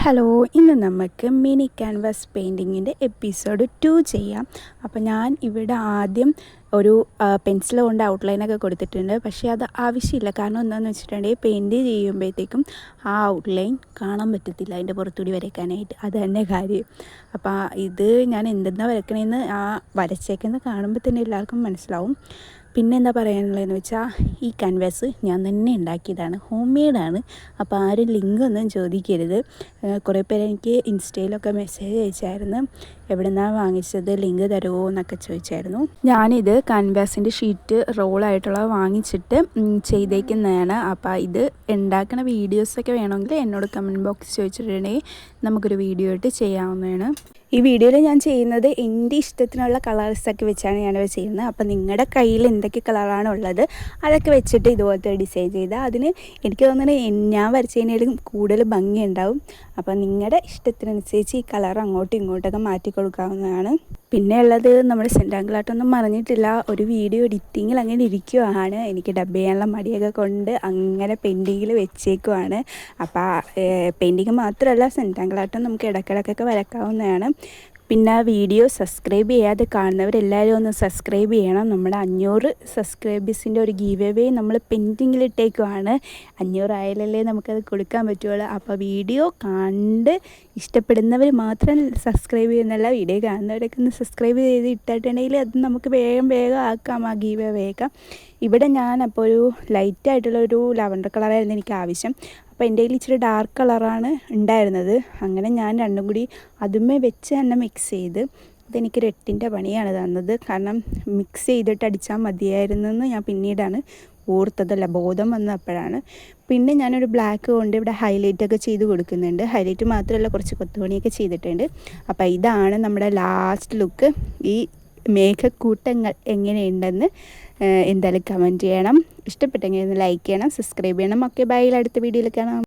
Hello, ഇന്ന് നമുക്ക് mini canvas പെയിൻറ്റിങ്ങിൻ്റെ episode 2 ചെയ്യാം. അപ്പോൾ ഞാൻ ഇവിടെ ആദ്യം ഒരു പെൻസിൽ കൊണ്ട് ഔട്ട്ലൈനൊക്കെ കൊടുത്തിട്ടുണ്ട്. പക്ഷേ അത് ആവശ്യമില്ല. കാരണം എന്താണെന്ന് വെച്ചിട്ടുണ്ടെങ്കിൽ പെയിൻറ്റ് ചെയ്യുമ്പോഴത്തേക്കും ആ ഔട്ട്ലൈൻ കാണാൻ പറ്റത്തില്ല, അതിൻ്റെ പുറത്തുകൂടി വരയ്ക്കാനായിട്ട്. അത് തന്നെ കാര്യം. അപ്പോൾ ഇത് ഞാൻ എന്തെന്നാണ് വരയ്ക്കണതെന്ന് വരച്ചേക്കുന്നത് കാണുമ്പോൾ തന്നെ എല്ലാവർക്കും മനസ്സിലാവും. പിന്നെ എന്താ പറയാനുള്ളതെന്ന് വെച്ചാൽ, ഈ ക്യാൻവാസ് ഞാൻ തന്നെ ഉണ്ടാക്കിയതാണ്, ഹോം മെയ്ഡാണ്. അപ്പോൾ ആരും ലിങ്ക് ഒന്നും ചോദിക്കരുത്. കുറേ പേര് എനിക്ക് ഇൻസ്റ്റയിലൊക്കെ മെസ്സേജ് അയച്ചായിരുന്നു, എവിടെ നിന്നാണ് വാങ്ങിച്ചത്, ലിങ്ക് തരുമോ എന്നൊക്കെ ചോദിച്ചായിരുന്നു. ഞാനിത് ക്യാൻവാസിൻ്റെ ഷീറ്റ് റോളായിട്ടുള്ളത് വാങ്ങിച്ചിട്ട് ചെയ്തേക്കുന്നതാണ്. അപ്പോൾ ഇത് ഉണ്ടാക്കുന്ന വീഡിയോസൊക്കെ വേണമെങ്കിൽ എന്നോട് കമൻറ്റ് ബോക്സ് ചോദിച്ചിട്ടുണ്ടെങ്കിൽ നമുക്കൊരു വീഡിയോ ആയിട്ട് ചെയ്യാവുന്നതാണ്. ഈ വീഡിയോയിൽ ഞാൻ ചെയ്യുന്നത് എൻ്റെ ഇഷ്ടത്തിനുള്ള കളേഴ്സൊക്കെ വെച്ചാണ് ഞാനത് ചെയ്യുന്നത്. അപ്പോൾ നിങ്ങളുടെ കയ്യിൽ എന്തൊക്കെ കളറാണ് ഉള്ളത് അതൊക്കെ വെച്ചിട്ട് ഇതുപോലത്തെ ഡിസൈൻ ചെയ്താൽ അതിന് എനിക്ക് തോന്നുന്നത് ഞാൻ വരച്ചതിനേലും കൂടുതൽ ഭംഗിയുണ്ടാവും. അപ്പോൾ നിങ്ങളുടെ ഇഷ്ടത്തിനനുസരിച്ച് ഈ കളർ അങ്ങോട്ടും ഇങ്ങോട്ടൊക്കെ മാറ്റി കൊടുക്കാവുന്നതാണ്. പിന്നെ ഉള്ളത് നമ്മുടെ സെൻറ്റാങ്കിളായിട്ടൊന്നും പറഞ്ഞിട്ടില്ല, ഒരു വീഡിയോ എഡിറ്റിങ്ങിൽ അങ്ങനെ ഇരിക്കുവാണ്. എനിക്ക് ഡബ് ചെയ്യാനുള്ള മടിയൊക്കെ കൊണ്ട് അങ്ങനെ പെയിൻറ്റിങ്ങിൽ വെച്ചേക്കുവാണ്. അപ്പോൾ പെയിൻറ്റിങ് മാത്രമല്ല, സെൻറ്റാങ്കിളായിട്ടും നമുക്ക് ഇടയ്ക്കിടയ്ക്കൊക്കെ വരക്കാവുന്നതാണ്. പിന്നെ വീഡിയോ സബ്സ്ക്രൈബ് ചെയ്യാതെ കാണുന്നവരെല്ലാവരും ഒന്ന് സബ്സ്ക്രൈബ് ചെയ്യണം. നമ്മുടെ 500 സബ്സ്ക്രൈബേഴ്സിൻ്റെ ഒരു ഗീവ് അവേ നമ്മൾ പെൻഡിങ്ങിലിട്ടേക്കുവാണ്. 500 ആയാലല്ലേ നമുക്കത് കൊടുക്കാൻ പറ്റുള്ളൂ. അപ്പോൾ വീഡിയോ കണ്ട് ഇഷ്ടപ്പെടുന്നവർ മാത്രം സബ്സ്ക്രൈബ് ചെയ്യുന്നല്ല, വീഡിയോ കാണുന്നവരൊക്കെ ഒന്ന് സബ്സ്ക്രൈബ് ചെയ്ത് ഇട്ടിട്ടുണ്ടെങ്കിൽ അത് നമുക്ക് വേഗം ആക്കാം ആ ഗീവ് അവേയൊക്കെ. ഇവിടെ ഞാനപ്പോൾ ഒരു ലൈറ്റായിട്ടുള്ളൊരു ലാവൻഡർ കളറായിരുന്നു എനിക്ക് ആവശ്യം. അപ്പോൾ എൻ്റെ കയ്യിൽ ഇച്ചിരി ഡാർക്ക് കളറാണ് ഉണ്ടായിരുന്നത്. അങ്ങനെ ഞാൻ രണ്ടും കൂടി അതുമേ വെച്ച് തന്നെ മിക്സ് ചെയ്ത്, അതെനിക്കൊരു 8ൻ്റെ പണിയാണ് തന്നത്. കാരണം മിക്സ് ചെയ്തിട്ട് അടിച്ചാൽ മതിയായിരുന്നെന്ന് ഞാൻ പിന്നീടാണ് ഓർത്തതല്ല, ബോധം വന്നപ്പോഴാണ്. പിന്നെ ഞാനൊരു ബ്ലാക്ക് കൊണ്ട് ഇവിടെ ഹൈലൈറ്റൊക്കെ ചെയ്ത് കൊടുക്കുന്നുണ്ട്. ഹൈലൈറ്റ് മാത്രമല്ല, കുറച്ച് കൊത്തുപണിയൊക്കെ ചെയ്തിട്ടുണ്ട്. അപ്പോൾ ഇതാണ് നമ്മുടെ ലാസ്റ്റ് ലുക്ക്. ഈ മേഘക്കൂട്ടങ്ങൾ എങ്ങനെയുണ്ടെന്ന് എന്തായാലും കമൻറ്റ് ചെയ്യണം. ഇഷ്ടപ്പെട്ടെങ്കിൽ ഒന്ന് ലൈക്ക് ചെയ്യണം, സബ്സ്ക്രൈബ് ചെയ്യണം. ഓക്കെ, ബൈ, അടുത്ത വീഡിയോയിൽ കാണാം.